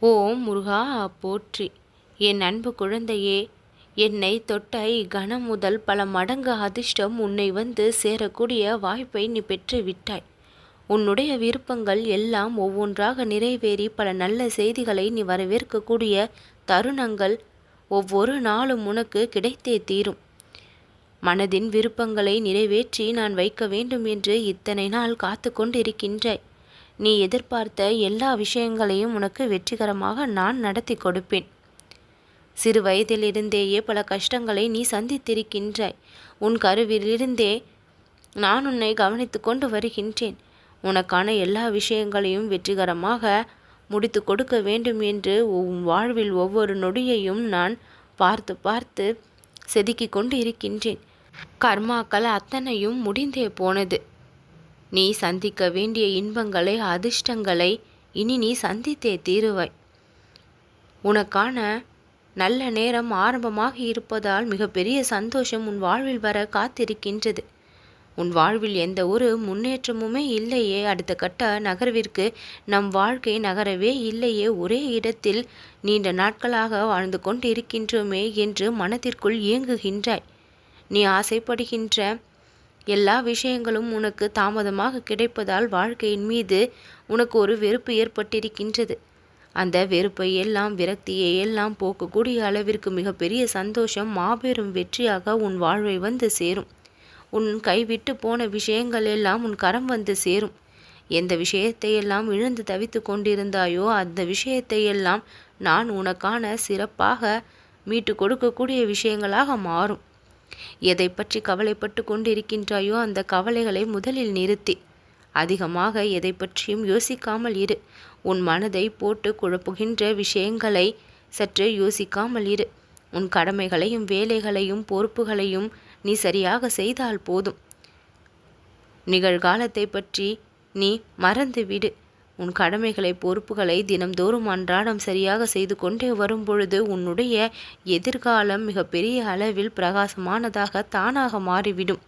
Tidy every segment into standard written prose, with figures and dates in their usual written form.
ஓம் முருகா போற்றி. என் அன்பு குழந்தையே, என்னை தொட்ட இக்கணம் முதல் பல மடங்கு அதிர்ஷ்டம் உன்னை வந்து சேரக்கூடிய வாய்ப்பை நீ பெற்று விட்டாய். உன்னுடைய விருப்பங்கள் எல்லாம் ஒவ்வொன்றாக நிறைவேறி பல நல்ல செய்திகளை நீ வரவேற்கக்கூடிய தருணங்கள் ஒவ்வொரு நாளும் உனக்கு கிடைத்தே தீரும். மனதின் விருப்பங்களை நிறைவேற்றி நான் வைக்க வேண்டும் என்று இத்தனை நாள் காத்து கொண்டிருக்கின்றாய். நீ எதிர்பார்த்த எல்லா விஷயங்களையும் உனக்கு வெற்றிகரமாக நான் நடத்தி கொடுப்பேன். சிறு வயதிலிருந்தேயே பல கஷ்டங்களை நீ சந்தித்திருக்கின்றாய். உன் கருவிலிருந்தே நான் உன்னை கவனித்து கொண்டு வருகின்றேன். உனக்கான எல்லா விஷயங்களையும் வெற்றிகரமாக முடித்து கொடுக்க வேண்டும் என்று உன் வாழ்வில் ஒவ்வொரு நொடியையும் நான் பார்த்து பார்த்து செதுக்கி கொண்டு இருக்கின்றேன். கர்மாக்கள் அத்தனையும் முடிந்தே போனது. நீ சந்திக்க வேண்டிய இன்பங்களை, அதிர்ஷ்டங்களை இனி நீ சந்தித்தே தீருவாய். உனக்கான நல்ல நேரம் ஆரம்பமாக இருப்பதால் மிகப்பெரிய சந்தோஷம் உன் வாழ்வில் வர காத்திருக்கின்றது. உன் வாழ்வில் எந்த ஒரு முன்னேற்றமுமே இல்லையே, அடுத்த கட்ட நகர்விற்கு நம் வாழ்க்கை நகரவே இல்லையே, ஒரே இடத்தில் நீண்ட நாட்களாக வாழ்ந்து கொண்டிருக்கின்றோமே என்று மனதிற்குள் இயங்குகின்றாய். நீ ஆசைப்படுகின்ற எல்லா விஷயங்களும் உனக்கு தாமதமாக கிடைப்பதால் வாழ்க்கையின் மீது உனக்கு ஒரு வெறுப்பு ஏற்பட்டிருக்கின்றது. அந்த வெறுப்பை எல்லாம், விரக்தியை எல்லாம் போக்கக்கூடிய அளவிற்கு மிகப்பெரிய சந்தோஷம், மாபெரும் வெற்றியாக உன் வாழ்வை வந்து சேரும். உன் கைவிட்டு போன விஷயங்கள் எல்லாம் உன் கரம் வந்து சேரும். எந்த விஷயத்தையெல்லாம் இழந்து தவித்து கொண்டிருந்தாயோ அந்த விஷயத்தையெல்லாம் நான் உனக்கான சிறப்பாக மீட்டு கொடுக்கக்கூடிய விஷயங்களாக மாறும். எதை பற்றி கவலைப்பட்டு கொண்டிருக்கின்றாயோ அந்த கவலைகளை முதலில் நிறுத்தி அதிகமாக எதை பற்றியும் யோசிக்காமல் இரு. உன் மனதை போட்டு குழப்புகின்ற விஷயங்களை சற்று யோசிக்காமல் இரு. உன் கடமைகளையும் வேலைகளையும் பொறுப்புகளையும் நீ சரியாக செய்தால் போதும். நிகழ்காலத்தை பற்றி நீ மறந்து விடு. உன் கடமைகளை, பொறுப்புகளை தினம்தோறும் அன்றாடம் சரியாக செய்து கொண்டே வரும் பொழுது உன்னுடைய எதிர்காலம் மிகப்பெரிய அளவில் பிரகாசமானதாக தானாக மாறிவிடும்.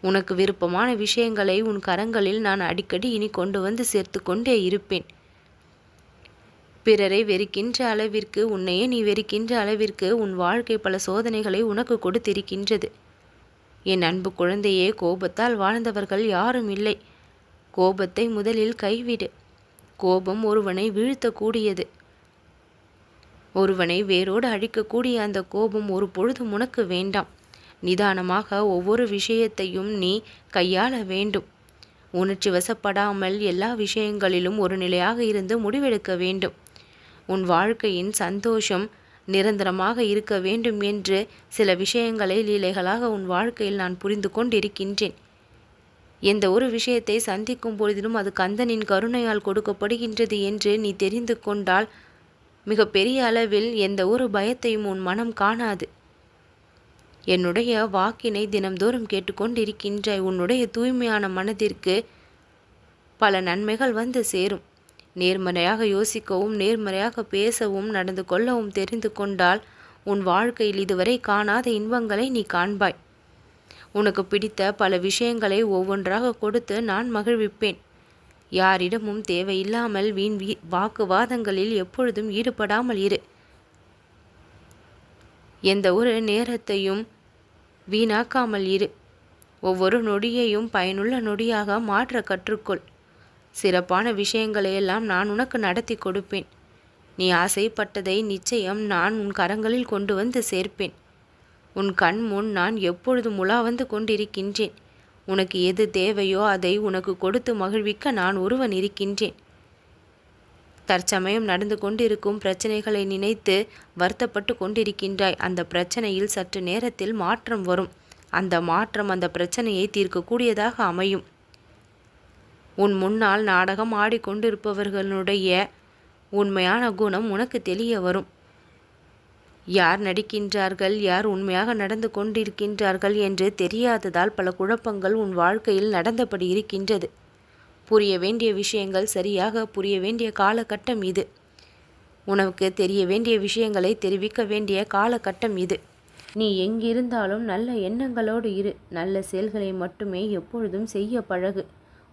உனக்கு விருப்பமான விஷயங்களை உன் கரங்களில் நான் அடிக்கடி இனி கொண்டு வந்து சேர்த்து கொண்டே இருப்பேன். பிறரை வெறுக்கின்ற அளவிற்கு, உன்னையே நீ வெறுக்கின்ற அளவிற்கு உன் வாழ்க்கை பல சோதனைகளை உனக்கு கொடுத்திருக்கின்றது. என் அன்பு குழந்தையே, கோபத்தால் வாழ்ந்தவர்கள் யாரும் இல்லை. கோபத்தை முதலில் கைவிடு. கோபம் ஒருவனை வீழ்த்தக்கூடியது. ஒருவனை வேரோடு அழிக்கக்கூடிய அந்த கோபம் ஒரு பொழுதும் உனக்கு வேண்டாம். நிதானமாக ஒவ்வொரு விஷயத்தையும் நீ கையாள வேண்டும். உணர்ச்சி வசப்படாமல் எல்லா விஷயங்களிலும் ஒரு நிலையாக இருந்து முடிவெடுக்க வேண்டும். உன் வாழ்க்கையின் சந்தோஷம் நிரந்தரமாக இருக்க வேண்டும் என்று சில விஷயங்களை லீலைகளாக உன் வாழ்க்கையில் நான் புரிந்து கொண்டிருக்கின்றேன். எந்த ஒரு விஷயத்தை சந்திக்கும் பொழுதிலும் அது கந்தனின் கருணையால் கொடுக்கப்படுகின்றது என்று நீ தெரிந்து கொண்டால் மிக பெரிய அளவில் எந்த ஒரு பயத்தையும் உன் மனம் காணாது. என்னுடைய வாக்கினை தினம்தோறும் கேட்டுக்கொண்டிருக்கின்றாய். உன்னுடைய தூய்மையான மனதிற்கு பல நன்மைகள் வந்து சேரும். நேர்மறையாக யோசிக்கவும், நேர்மறையாக பேசவும், நடந்து கொள்ளவும் தெரிந்து கொண்டால் உன் வாழ்க்கையில் இதுவரை காணாத இன்பங்களை நீ காண்பாய். உனக்கு பிடித்த பல விஷயங்களை ஒவ்வொன்றாக கொடுத்து நான் மகிழ்விப்பேன். யாரிடமும் தேவையில்லாமல் வீண் வாக்குவாதங்களில் எப்பொழுதும் ஈடுபடாமல் இரு. எந்த ஒரு நேரத்தையும் வீணாக்காமல் இரு. ஒவ்வொரு நொடியையும் பயனுள்ள நொடியாக மாற்ற கற்றுக்கொள். சிறப்பான விஷயங்களையெல்லாம் நான் உனக்கு நடத்தி கொடுப்பேன். நீ ஆசைப்பட்டதை நிச்சயம் நான் உன் கரங்களில் கொண்டு வந்து சேர்ப்பேன். உன் கண் முன் நான் எப்பொழுதும் உலா வந்து கொண்டிருக்கின்றேன். உனக்கு எது தேவையோ அதை உனக்கு கொடுத்து மகிழ்விக்க நான் ஒருவன் இருக்கின்றேன். தற்சமயம் நடந்து கொண்டிருக்கும் பிரச்சனைகளை நினைத்து வருத்தப்பட்டு கொண்டிருக்கின்றாய். அந்த பிரச்சனையில் சற்று நேரத்தில் மாற்றம் வரும். அந்த மாற்றம் அந்த பிரச்சனையை தீர்க்கக்கூடியதாக அமையும். உன் முன்னால் நாடகம் ஆடிக்கொண்டிருப்பவர்களுடைய உண்மையான குணம் உனக்கு தெரிய வரும். யார் நடிக்கின்றார்கள், யார் உண்மையாக நடந்து கொண்டிருக்கின்றார்கள் என்று தெரியாததால் பல குழப்பங்கள் உன் வாழ்க்கையில் நடந்தபடி இருக்கின்றது. புரிய வேண்டிய விஷயங்கள் சரியாக புரிய வேண்டிய காலகட்டம் இது. உனக்கு தெரிய வேண்டிய விஷயங்களை தெரிவிக்க வேண்டிய காலகட்டம் இது. நீ எங்கிருந்தாலும் நல்ல எண்ணங்களோடு இரு. நல்ல செயல்களை மட்டுமே எப்பொழுதும் செய்ய பழகு.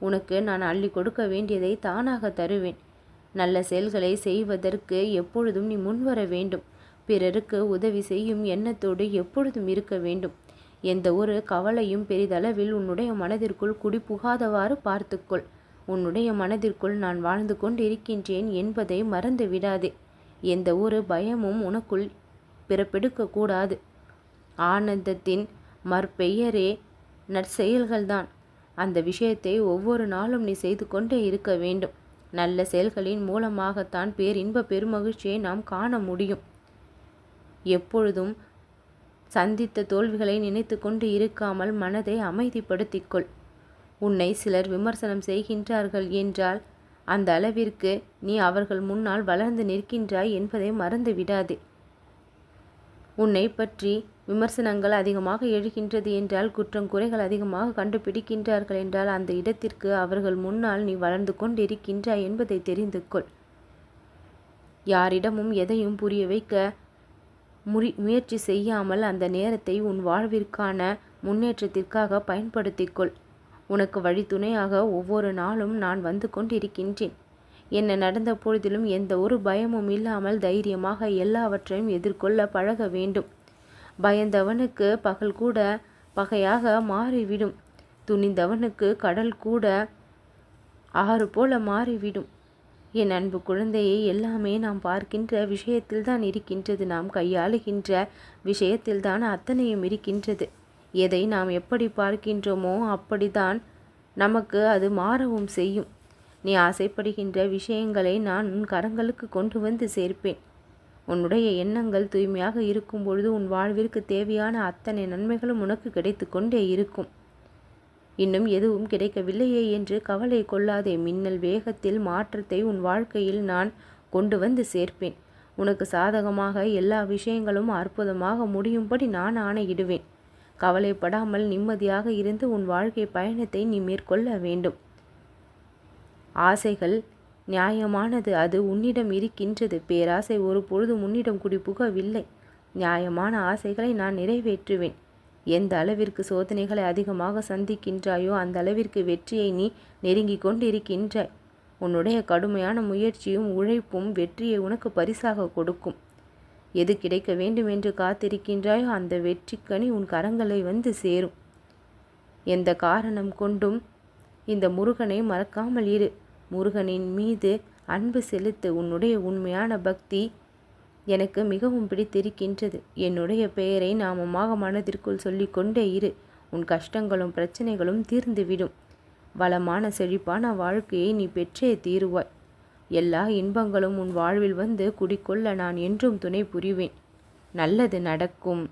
உனக்கு நான் அள்ளி கொடுக்க வேண்டியதை தானாக தருவேன். நல்ல செயல்களை செய்வதற்கு எப்பொழுதும் நீ முன்வர வேண்டும். பிறருக்கு உதவி செய்யும் எண்ணத்தோடு எப்பொழுதும் இருக்க வேண்டும். எந்த ஒரு கவலையும் பெரிதளவில் உன்னுடைய மனதிற்குள் குடிபுகாதவாறு பார்த்துக்கொள். உன்னுடைய மனதிற்குள் நான் வாழ்ந்து கொண்டிருக்கின்றேன் என்பதை மறந்து விடாதே. எந்த ஒரு பயமும் உனக்குள் பிறப்பெடுக்கக்கூடாது. ஆனந்தத்தின் மற்பெயரே நற்செயல்கள்தான். அந்த விஷயத்தை ஒவ்வொரு நாளும் நீ செய்து கொண்டே இருக்க வேண்டும். நல்ல செயல்களின் மூலமாகத்தான் பேரின்ப பெருமகிழ்ச்சியை நாம் காண முடியும். எப்பொழுதும் சந்தித்த தோல்விகளை நினைத்து கொண்டு இருக்காமல் மனதை அமைதிப்படுத்திக்கொள். உன்னை சிலர் விமர்சனம் செய்கின்றார்கள் என்றால் அந்த அளவிற்கு நீ அவர்கள் முன்னால் வளர்ந்து நிற்கின்றாய் என்பதை மறந்து விடாதே. உன்னை பற்றி விமர்சனங்கள் அதிகமாக எழுகின்றது என்றால், குற்றம் குறைகள் அதிகமாக கண்டுபிடிக்கின்றார்கள் என்றால், அந்த இடத்திற்கு அவர்கள் முன்னால் நீ வளர்ந்து கொண்டிருக்கின்றாய் என்பதை தெரிந்து கொள். யாரிடமும் எதையும் புரிய வைக்க முயற்சி செய்யாமல் அந்த நேரத்தை உன் வாழ்விற்கான முன்னேற்றத்திற்காக பயன்படுத்திக்கொள். உனக்கு வழித்துணையாக ஒவ்வொரு நாளும் நான் வந்து கொண்டிருக்கின்றேன். என்ன நடந்த பொழுதிலும் எந்த ஒரு பயமும் இல்லாமல் தைரியமாக எல்லாவற்றையும் எதிர்கொள்ள பழக வேண்டும். பயந்தவனுக்கு பகல் கூட பகையாக மாறிவிடும். துணிந்தவனுக்கு கடல் கூட ஆறு போல மாறிவிடும். என் அன்பு குழந்தையை, எல்லாமே நாம் பார்க்கின்ற விஷயத்தில்தான் இருக்கின்றது. நாம் கையாளுகின்ற விஷயத்தில்தான் அத்தனையும் இருக்கின்றது. எதை நாம் எப்படி பார்க்கின்றோமோ அப்படித்தான் நமக்கு அது மாறவும் செய்யும். நீ ஆசைப்படுகின்ற விஷயங்களை நான் உன் கரங்களுக்கு கொண்டு வந்து சேர்ப்பேன். உன்னுடைய எண்ணங்கள் தூய்மையாக இருக்கும் பொழுது உன் வாழ்விற்கு தேவையான அத்தனை நன்மைகளும் உனக்கு கிடைத்து கொண்டே இருக்கும். இன்னும் எதுவும் கிடைக்கவில்லையே என்று கவலை கொள்ளாதே. மின்னல் வேகத்தில் மாற்றத்தை உன் வாழ்க்கையில் நான் கொண்டு வந்து சேர்ப்பேன். உனக்கு சாதகமாக எல்லா விஷயங்களும் அற்புதமாக முடியும்படி நான் ஆணையிடுவேன். கவலைப்படாமல் நிம்மதியாக இருந்து உன் வாழ்க்கை பயணத்தை நீ மேற்கொள்ள வேண்டும். ஆசைகள் நியாயமானது, அது உன்னிடம் இருக்கின்றது. பேராசை ஒரு பொழுது உன்னிடம் குடிபுகவில்லை. நியாயமான ஆசைகளை நான் நிறைவேற்றுவேன். எந்த அளவிற்கு சோதனைகளை அதிகமாக சந்திக்கின்றாயோ அந்த அளவிற்கு வெற்றியை நீ நெருங்கி கொண்டிருக்கின்றாய். உன்னுடைய கடுமையான முயற்சியும் உழைப்பும் வெற்றியை உனக்கு பரிசாக கொடுக்கும். எது கிடைக்க வேண்டும் என்று காத்திருக்கின்றாயோ அந்த வெற்றிக்கனி உன் கரங்களை வந்து சேரும். எந்த காரணம் கொண்டும் இந்த முருகனை மறக்காமல் இரு. முருகனின் மீது அன்பு செலுத்து. உன்னுடைய உண்மையான பக்தி எனக்கு மிகவும் பிடித்திருக்கின்றது. என்னுடைய பெயரை நாமமாக மனதிற்குள் சொல்லிக்கொண்டே இரு. உன் கஷ்டங்களும் பிரச்சனைகளும் தீர்ந்துவிடும். வளமான செழிப்பான வாழ்க்கையை நீ பெற்றே தீருவாய். எல்லா இன்பங்களும் உன் வாழ்வில் வந்து குடிக்கொள்ள நான் என்றும் துணை புரிவேன். நல்லது நடக்கும்.